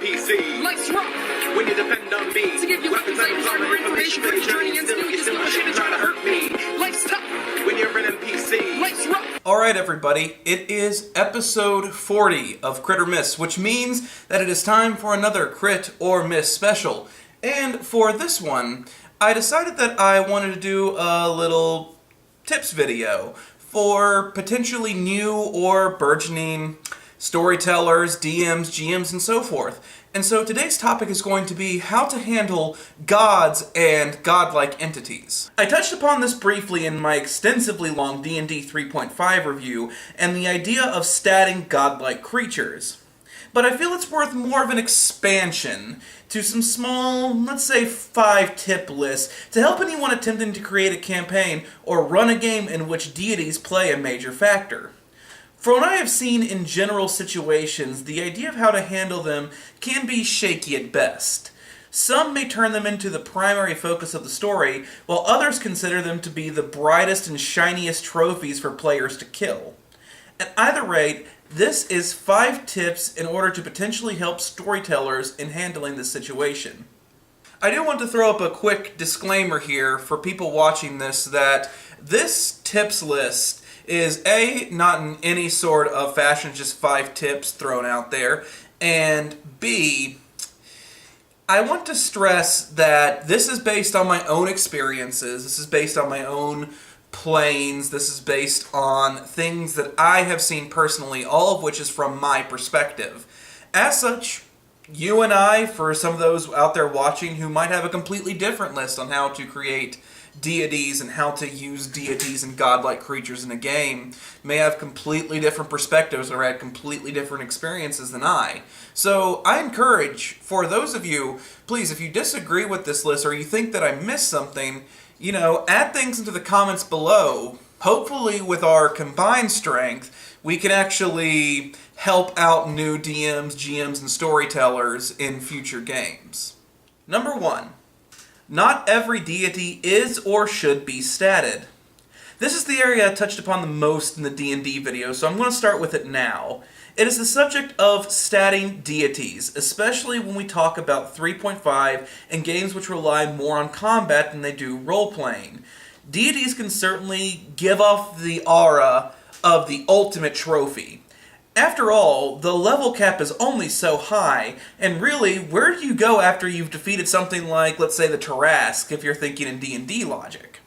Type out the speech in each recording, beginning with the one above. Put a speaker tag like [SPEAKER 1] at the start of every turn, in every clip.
[SPEAKER 1] NPC.
[SPEAKER 2] Life's rough.
[SPEAKER 1] When you depend on me
[SPEAKER 2] To give you weapons, items, armor, information for your journey, and still you just bullshit and try to hurt me. Life's tough.
[SPEAKER 1] When you're an NPC.
[SPEAKER 2] Life's rough.
[SPEAKER 3] Alright everybody, it is episode 40 of Crit or Miss, which means that it is time for another Crit or Miss special. And for this one, I decided that I wanted to do a little tips video for potentially new or burgeoning storytellers, DMs, GMs, and so forth. And so today's topic is going to be how to handle gods and godlike entities. I touched upon this briefly in my extensively long D&D 3.5 review, and the idea of statting godlike creatures. But I feel it's worth more of an expansion to some small, let's say 5-tip lists to help anyone attempting to create a campaign or run a game in which deities play a major factor. For what I have seen in general situations, the idea of how to handle them can be shaky at best. Some may turn them into the primary focus of the story, while others consider them to be the brightest and shiniest trophies for players to kill. At either rate, this is 5 tips in order to potentially help storytellers in handling this situation. I do want to throw up a quick disclaimer here for people watching this that this tips list is A, not in any sort of fashion, just 5 tips thrown out there, and B, I want to stress that this is based on my own experiences, this is based on my own planes, this is based on things that I have seen personally, all of which is from my perspective. As such, you and I, for some of those out there watching who might have a completely different list on how to create deities and how to use deities and godlike creatures in a game, may have completely different perspectives or had completely different experiences than I. So I encourage, for those of you, please, if you disagree with this list or you think that I missed something, add things into the comments below. Hopefully with our combined strength, we can actually help out new DMs, GMs, and storytellers in future games. Number 1. Not every deity is or should be statted. This is the area I touched upon the most in the D&D video, so I'm going to start with it now. It is the subject of statting deities, especially when we talk about 3.5 and games which rely more on combat than they do role-playing. Deities can certainly give off the aura of the ultimate trophy. After all, the level cap is only so high, and really, where do you go after you've defeated something like, let's say, the Tarrasque, if you're thinking in D&D logic?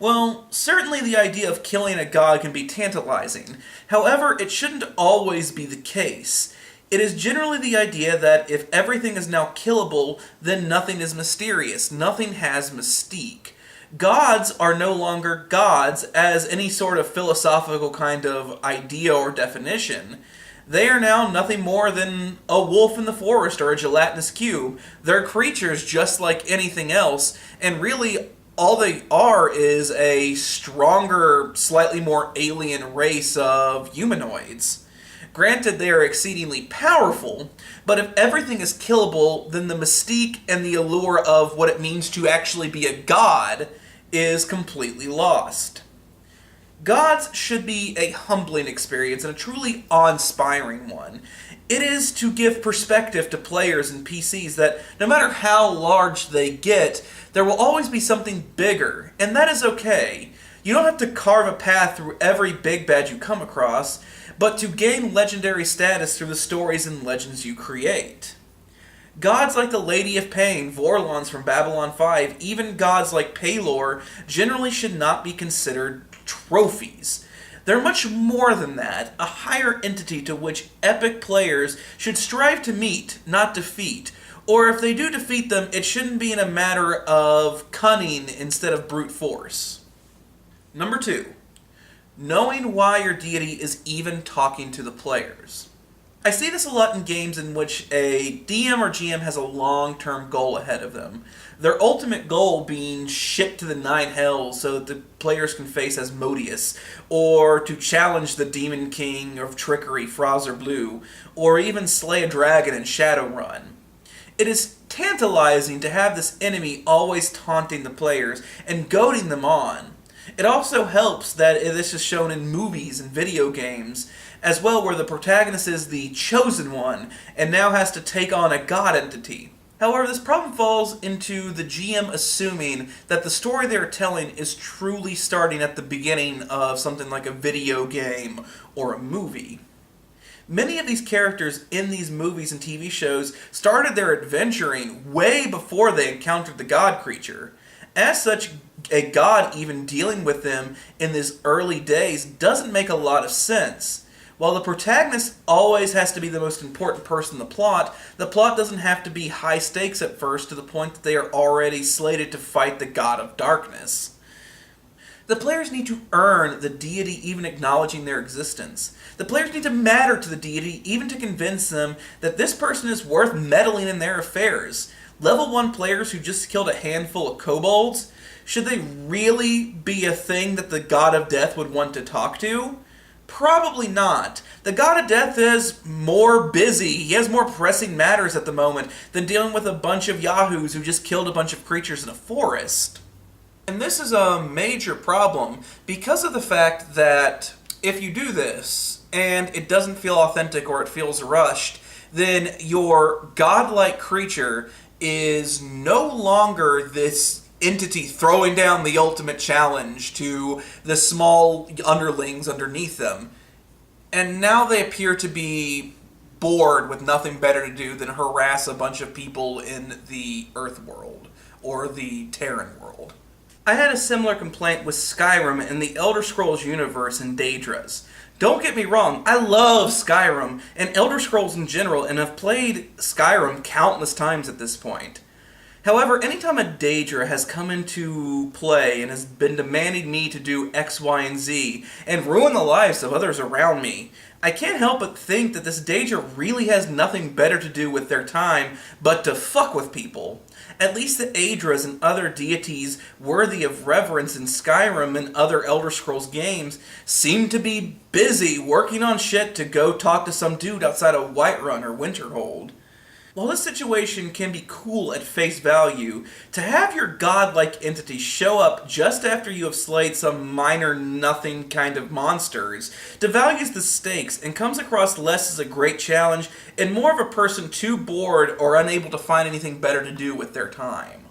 [SPEAKER 3] Well, certainly the idea of killing a god can be tantalizing. However, it shouldn't always be the case. It is generally the idea that if everything is now killable, then nothing is mysterious, nothing has mystique. Gods are no longer gods as any sort of philosophical kind of idea or definition. They are now nothing more than a wolf in the forest or a gelatinous cube. They're creatures just like anything else, and really all they are is a stronger, slightly more alien race of humanoids. Granted, they are exceedingly powerful, but if everything is killable, then the mystique and the allure of what it means to actually be a god is completely lost. Gods should be a humbling experience and a truly awe-inspiring one. It is to give perspective to players and PCs that no matter how large they get, there will always be something bigger, and that is okay. You don't have to carve a path through every big bad you come across, but to gain legendary status through the stories and legends you create. Gods like the Lady of Pain, Vorlons from Babylon 5, even gods like Pelor generally should not be considered trophies. They're much more than that, a higher entity to which epic players should strive to meet, not defeat. Or if they do defeat them, it shouldn't be in a matter of cunning instead of brute force. Number 2. Knowing why your deity is even talking to the players. I see this a lot in games in which a DM or GM has a long-term goal ahead of them. Their ultimate goal being shipped to the 9 hells so that the players can face Asmodeus, or to challenge the Demon King of Trickery, Fraser Blue, or even slay a dragon in Shadowrun. It is tantalizing to have this enemy always taunting the players and goading them on. It also helps that this is shown in movies and video games, as well, where the protagonist is the chosen one and now has to take on a god entity. However, this problem falls into the GM assuming that the story they're telling is truly starting at the beginning of something like a video game or a movie. Many of these characters in these movies and TV shows started their adventuring way before they encountered the god creature. As such, a god even dealing with them in these early days doesn't make a lot of sense. While the protagonist always has to be the most important person in the plot doesn't have to be high stakes at first to the point that they are already slated to fight the god of darkness. The players need to earn the deity even acknowledging their existence. The players need to matter to the deity even to convince them that this person is worth meddling in their affairs. Level 1 players who just killed a handful of kobolds, should they really be a thing that the god of death would want to talk to? Probably not. The god of death is more busy. He has more pressing matters at the moment than dealing with a bunch of yahoos who just killed a bunch of creatures in a forest. And this is a major problem because of the fact that if you do this and it doesn't feel authentic or it feels rushed, then your godlike creature is no longer this entity throwing down the ultimate challenge to the small underlings underneath them. And now they appear to be bored with nothing better to do than harass a bunch of people in the Earth world, or the Terran world. I had a similar complaint with Skyrim in the Elder Scrolls universe in Daedras. Don't get me wrong, I love Skyrim and Elder Scrolls in general, and have played Skyrim countless times at this point. However, anytime a Daedra has come into play and has been demanding me to do X, Y, and Z, and ruin the lives of others around me, I can't help but think that this Daedra really has nothing better to do with their time but to fuck with people. At least the Aedras and other deities worthy of reverence in Skyrim and other Elder Scrolls games seem to be busy working on shit to go talk to some dude outside of Whiterun or Winterhold. While this situation can be cool at face value, to have your godlike entity show up just after you have slayed some minor nothing kind of monsters devalues the stakes and comes across less as a great challenge and more of a person too bored or unable to find anything better to do with their time.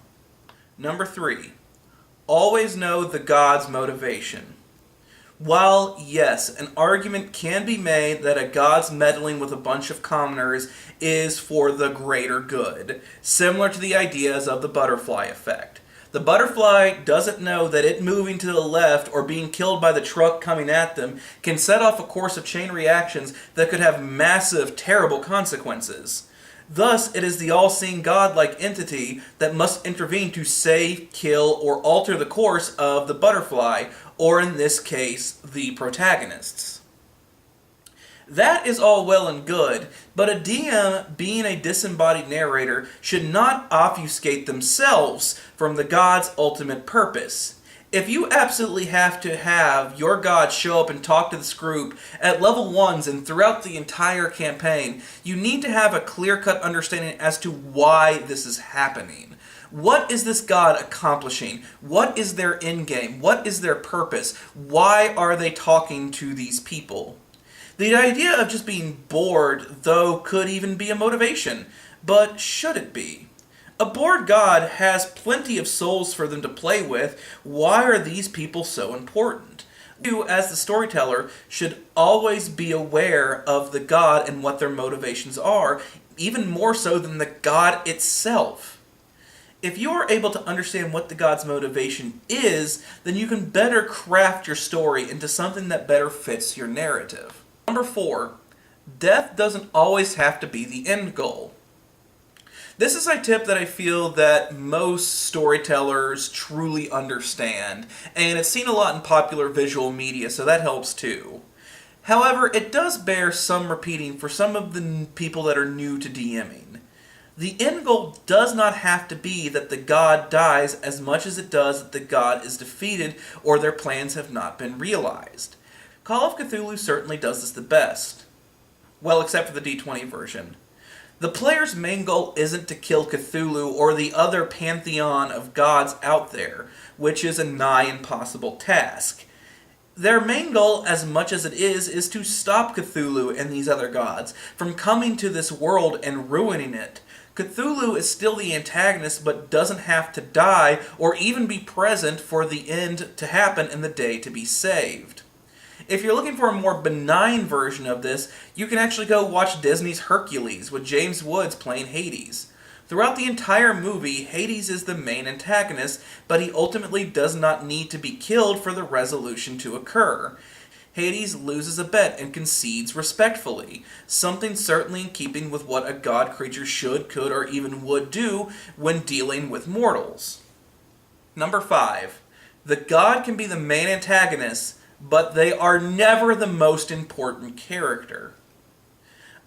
[SPEAKER 3] Number 3. Always know the god's motivation. While, yes, an argument can be made that a god's meddling with a bunch of commoners is for the greater good, similar to the ideas of the butterfly effect. The butterfly doesn't know that it moving to the left or being killed by the truck coming at them can set off a course of chain reactions that could have massive, terrible consequences. Thus, it is the all-seeing godlike entity that must intervene to save, kill, or alter the course of the butterfly, or in this case, the protagonists. That is all well and good, but a DM, being a disembodied narrator, should not obfuscate themselves from the god's ultimate purpose. If you absolutely have to have your god show up and talk to this group at level 1s and throughout the entire campaign, you need to have a clear-cut understanding as to why this is happening. What is this god accomplishing? What is their endgame? What is their purpose? Why are they talking to these people? The idea of just being bored, though, could even be a motivation. But should it be? A bored god has plenty of souls for them to play with. Why are these people so important? You, as the storyteller, should always be aware of the god and what their motivations are, even more so than the god itself. If you are able to understand what the god's motivation is, then you can better craft your story into something that better fits your narrative. Number 4, death doesn't always have to be the end goal. This is a tip that I feel that most storytellers truly understand, and it's seen a lot in popular visual media, so that helps too. However, it does bear some repeating for some of the people that are new to DMing. The end goal does not have to be that the god dies as much as it does that the god is defeated or their plans have not been realized. Call of Cthulhu certainly does this the best. Well, except for the D20 version. The player's main goal isn't to kill Cthulhu or the other pantheon of gods out there, which is a nigh impossible task. Their main goal, as much as it is to stop Cthulhu and these other gods from coming to this world and ruining it. Cthulhu is still the antagonist, but doesn't have to die or even be present for the end to happen and the day to be saved. If you're looking for a more benign version of this, you can actually go watch Disney's Hercules with James Woods playing Hades. Throughout the entire movie, Hades is the main antagonist, but he ultimately does not need to be killed for the resolution to occur. Hades loses a bet and concedes respectfully, something certainly in keeping with what a god creature should, could, or even would do when dealing with mortals. Number 5. The god can be the main antagonist, but they are never the most important character.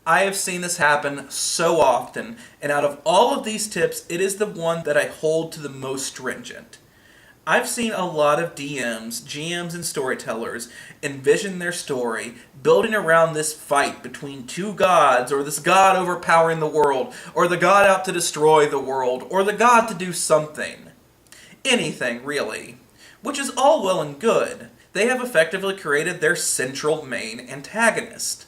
[SPEAKER 3] I have seen this happen so often, and out of all of these tips, it is the one that I hold to the most stringent. I've seen a lot of DMs, GMs, and storytellers envision their story building around this fight between two gods, or this god overpowering the world, or the god out to destroy the world, or the god to do something. Anything, really. Which is all well and good. They have effectively created their central main antagonist.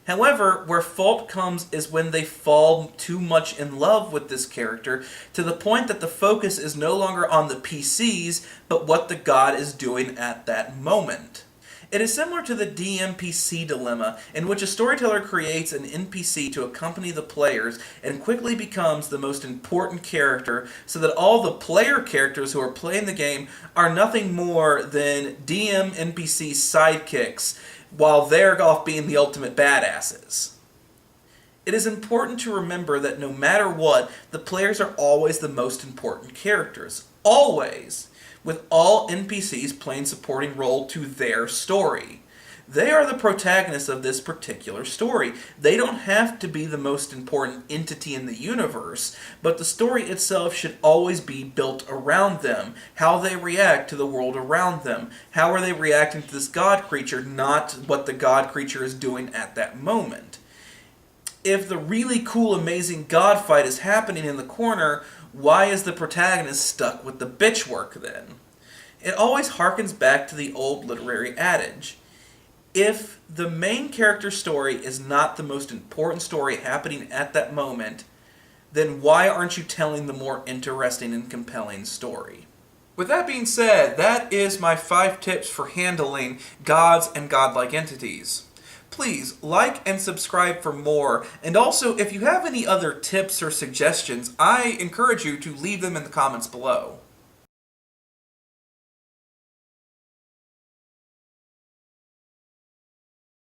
[SPEAKER 3] However, where fault comes is when they fall too much in love with this character to the point that the focus is no longer on the PCs, but what the god is doing at that moment. It is similar to the DMPC dilemma, in which a storyteller creates an NPC to accompany the players and quickly becomes the most important character, so that all the player characters who are playing the game are nothing more than DM NPC sidekicks, while they're off being the ultimate badasses. It is important to remember that no matter what, the players are always the most important characters. Always! With all NPCs playing supporting role to their story. They are the protagonists of this particular story. They don't have to be the most important entity in the universe, but the story itself should always be built around them. How they react to the world around them. How are they reacting to this god creature, not what the god creature is doing at that moment. If the really cool, amazing god fight is happening in the corner, why is the protagonist stuck with the bitch work then? It always harkens back to the old literary adage. If the main character story is not the most important story happening at that moment, then why aren't you telling the more interesting and compelling story? With that being said, that is my 5 tips for handling gods and godlike entities. Please like and subscribe for more, and also if you have any other tips or suggestions, I encourage you to leave them in the comments below.